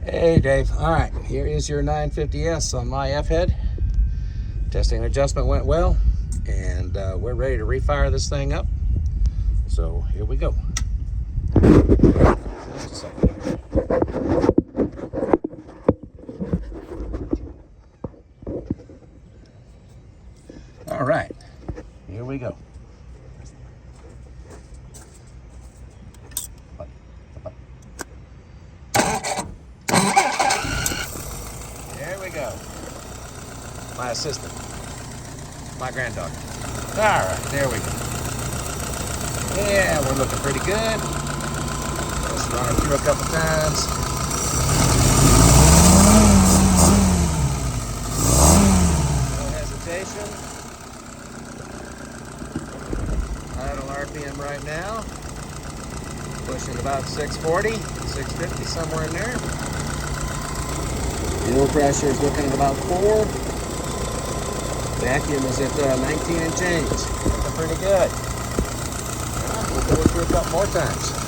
Hey Dave, all right, here is your 950S on my F-head. Testing and adjustment went well, and we're ready to refire this thing up. So here we go. Just a second here. All right, here we go. There we go. My assistant, my granddaughter. All right, there we go. Yeah, we're looking pretty good. Let's run it through a couple times. No hesitation. Idle RPM right now. Pushing about 640, 650, somewhere in there. Fuel pressure is looking at about 4. Vacuum is at 19 and change. Looking pretty good. We'll go through a couple more times.